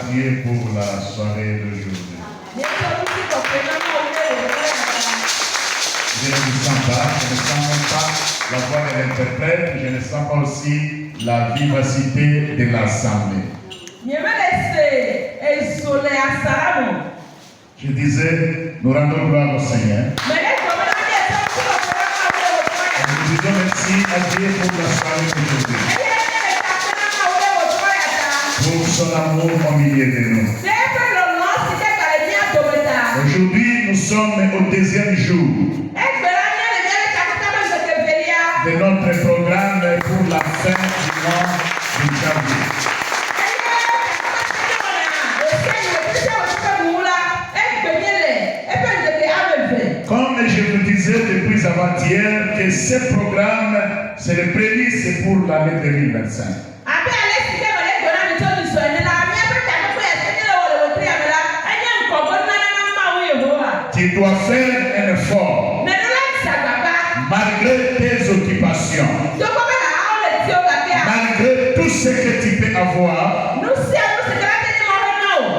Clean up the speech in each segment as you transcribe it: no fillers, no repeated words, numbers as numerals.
prier pour la soirée d'aujourd'hui. Je ne me sens pas, je ne sens même pas la voix de l'interprète, je ne sens pas aussi la vivacité de l'assemblée. Je disais, nous rendons gloire au Seigneur. Nous disons merci à Dieu pour la soirée d'aujourd'hui, pour son amour au milieu de nous. Aujourd'hui, nous sommes au deuxième jour de notre programme pour la fin du mois de janvier. Comme je vous disais depuis avant-hier, que ce programme, c'est le prémisse pour l'année 2025. Tu dois faire un effort malgré tes occupations, malgré tout ce que tu peux avoir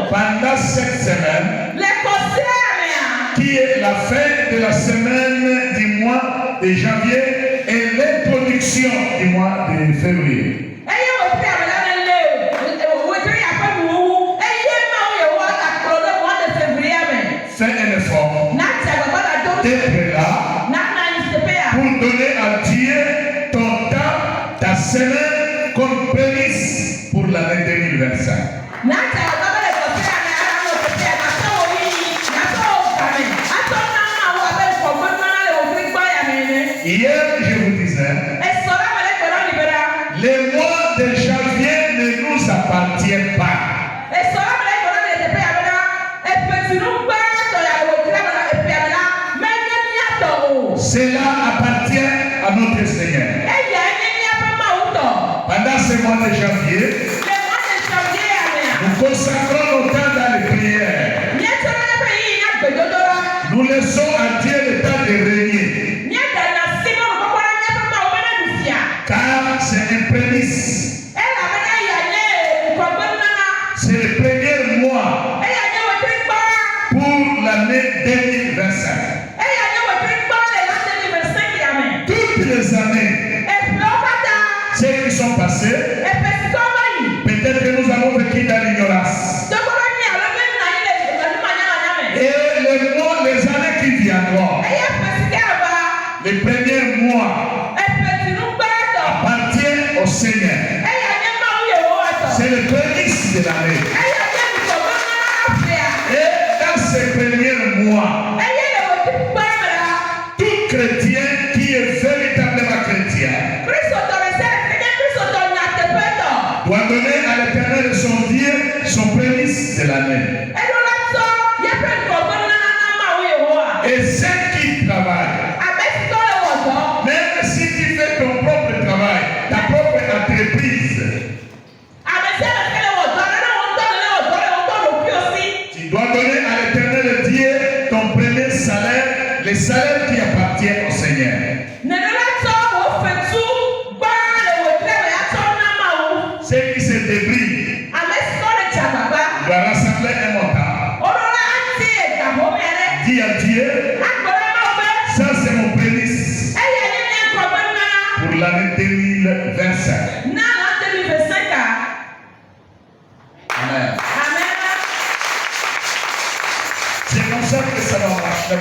pendant cette semaine, qui est la fin de la semaine du mois de janvier et l'introduction du mois de février. Fais un effort d'être là pour donner à Dieu ton temps, ta semaine comme prémisse pour l'année 2025. Hier, je vous disais, le mois de janvier ne nous appartient pas. Cela appartient à notre Seigneur. Pendant ce mois de janvier, nous consacrons nos temps dans les prières. Nous laissons à Dieu le temps de régner. Car c'est un prémisse. C'est le premier mois pour l'année 2025. Toutes les années, ceux qui sont passés, peut-être que nous avons vécu dans l'ignorance. Et les années qui viendront, les premiers mois, appartiennent au Seigneur. C'est le prémisse de l'année. Et dans ces premiers mois, tout chrétien qui est véritablement chrétien doit donner à l'Éternel son Dieu son prémisse de l'année. Et ceux qui travaillent, même si tu fais ton propre travail, ta propre entreprise, tu dois donner à l'Éternel Dieu ton premier salaire, le salaire qui appartient au Seigneur. Ceux qui se débrouillent doivent rassembler un montant. Dis à Dieu, ça c'est mon prémisse pour l'année 2025. Amen. C'est comme ça que ça va marcher.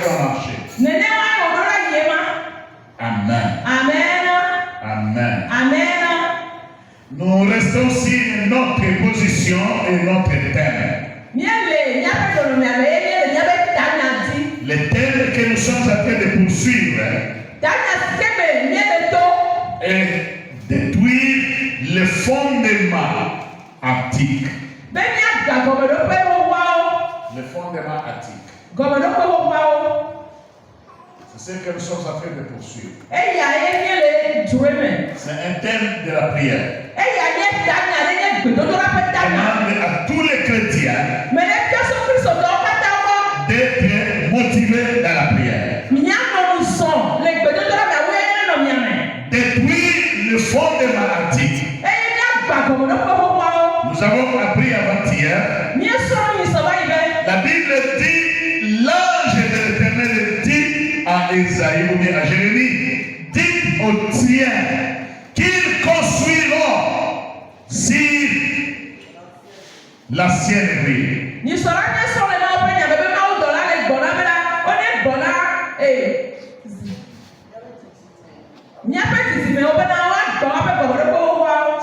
Amen. Amen. Nous restons sur notre position et notre thème. Le thème que nous sommes en train de poursuivre est détruire le fondement antique. Le fondement antique. C'est ce que nous sommes en train de poursuivre. C'est un thème de la prière. Demande à tous les chrétiens d'être motivés dans la prière. Détruire le fondement antique. Nous avons appris avant-hier Isaïe ou bien à Jérémie, dites aux tiens qu'ils construiront sur l'ancienne rue.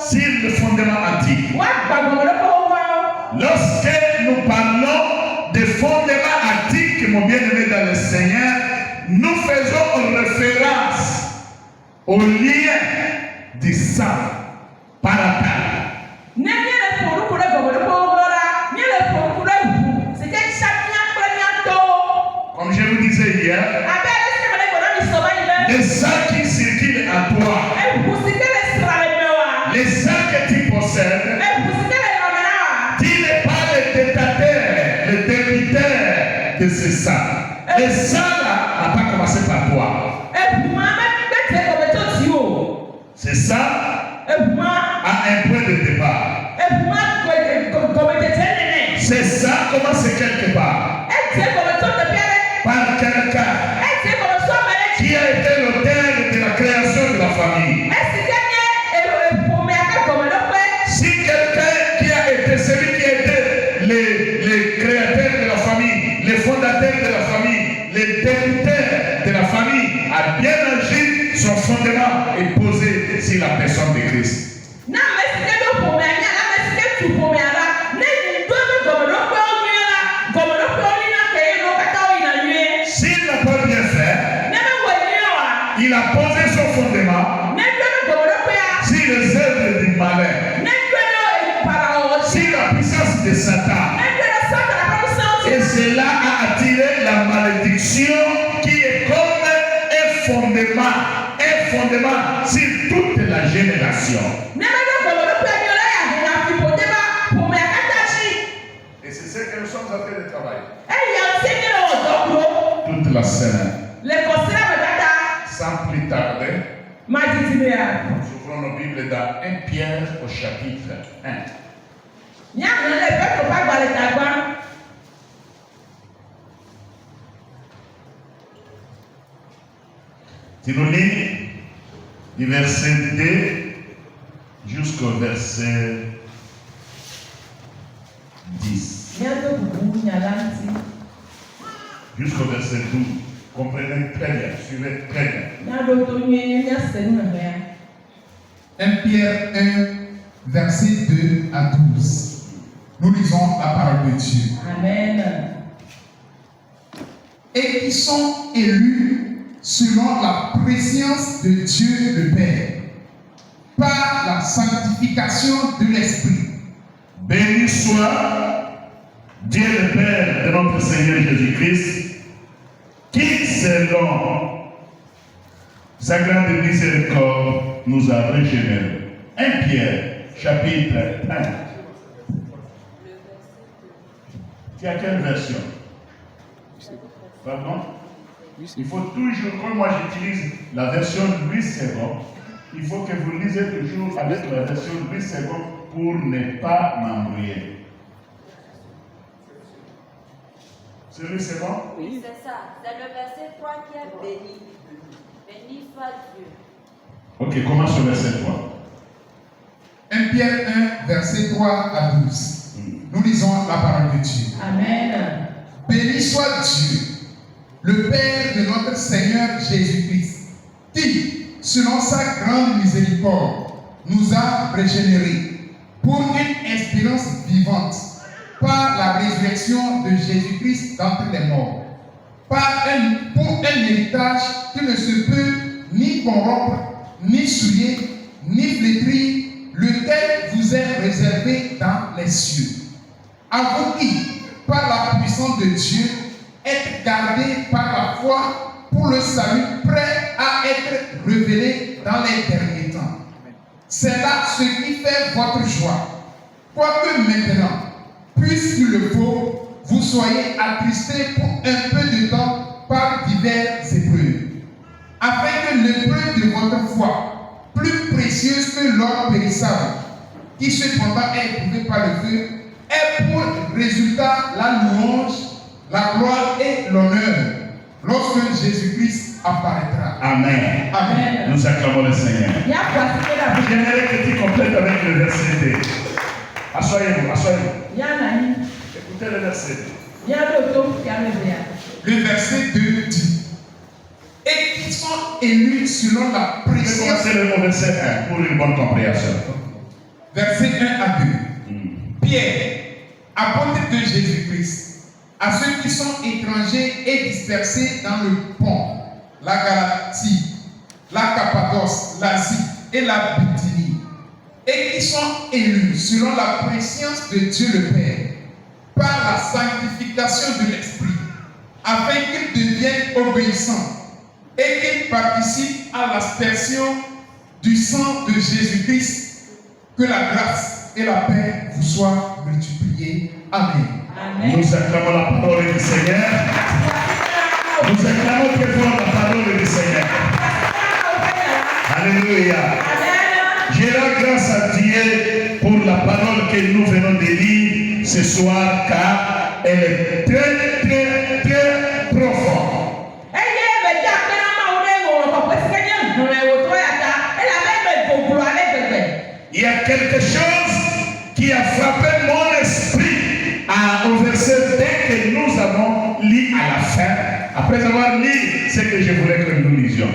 Sur le fondement antique. Lorsque nous parlons des fondements antiques, mon bien-aimé dans le Seigneur, nous faisons référence au lien du sang parental. Comme je vous disais hier, les sangs qui circulent à toi, les sangs que tu possèdes, tu n'es pas le détateur, le débiteur de ce sang. Le sang là n'a pas commencé par toi. C'est ça a un point de départ. C'est ça commence quelque part. Par quelqu'un qui a été l'auteur de la création de la famille. Si quelqu'un qui a été celui qui a été le créateur de la famille, le fondateur de la famille, le débuteur de la famille a bien agi, son fondement est posé sur la personne de Christ. S'il n'a pas bien fait, il a posé son fondement sur les œuvres du malin, sur la puissance de Satan. Et cela a attiré la malédiction qui est comme un fondement sur toute la génération. Et c'est ce que nous sommes en train de travailler. Toute la semaine. Sans plus tarder, nous ouvrons nos Bibles dans 1 Pierre au chapitre 1. Si nous lisons du verset 2 jusqu'au verset 10. Jusqu'au verset 12. Comprenez très bien, suivez très bien. 1 Pierre 1, verset 2 à 12. Nous lisons la parole de Dieu. Amen. Et qui sont élus selon la préscience de Dieu le Père, par la sanctification de l'Esprit. Béni soit Dieu le Père de notre Seigneur Jésus-Christ, qui, selon sa grande miséricorde, nous a régénérés. 1 Pierre, chapitre 1. Tu as quelle version? Pardon? Il faut toujours, comme moi j'utilise la version Louis II, il faut que vous lisez toujours avec la version Louis II pour ne pas m'embrouiller. Celui c'est bon? Oui, c'est ça. C'est le verset 3 qui est béni. Béni soit Dieu. Ok, commence au verset 3. 1 Pierre 1, verset 3 à 12. Nous lisons la parole de Dieu. Amen. Béni soit Dieu, le Père de notre Seigneur Jésus-Christ, qui, selon sa grande miséricorde, nous a régénérés pour une espérance vivante, par la résurrection de Jésus-Christ d'entre les morts, pour un héritage qui ne se peut ni corrompre, ni souiller, ni flétrir, lequel vous est réservé dans les cieux. À vous qui, par la puissance de Dieu, êtes gardés par la foi pour le salut prêt à être révélé dans les derniers temps. C'est là ce qui fait votre joie. Quoique maintenant, puisqu'il le faut, vous soyez attristés pour un peu de temps par diverses épreuves, afin que l'épreuve de votre foi, plus précieuse que l'or périssable, qui cependant est éprouvé par le feu, ait pour résultat la louange, la gloire et l'honneur, lorsque Jésus-Christ apparaîtra. Amen. Amen. Nous acclamons le Seigneur. J'aimerais que tu complètes avec le verset 2. Assoyez-vous, assoyez-vous. Écoutez le verset 2. Le verset 2 dit: et qui sont élus selon la Je vais précieuse. commencer le verset 1 pour une bonne compréhension. Verset 1 à 2. Pierre, apôtre de Jésus-Christ, à ceux qui sont étrangers et dispersés dans le Pont, la Galatie, la Cappadoce, l'Asie et la Bithynie, et qui sont élus selon la préscience de Dieu le Père, par la sanctification de l'Esprit, afin qu'ils deviennent obéissants et qu'ils participent à l'aspersion du sang de Jésus-Christ. Que la grâce et la paix vous soient multipliées. Amen. Nous acclamons la parole du Seigneur. Nous acclamons très fort la parole du Seigneur. Alléluia. Je rends grâce à Dieu pour la parole que nous venons de lire ce soir, car elle est très, très, très profonde. Il y a quelque chose qui a frappé mon esprit au verset 2 que nous avons lu à la fin, après avoir lu ce que je voulais que nous lisions.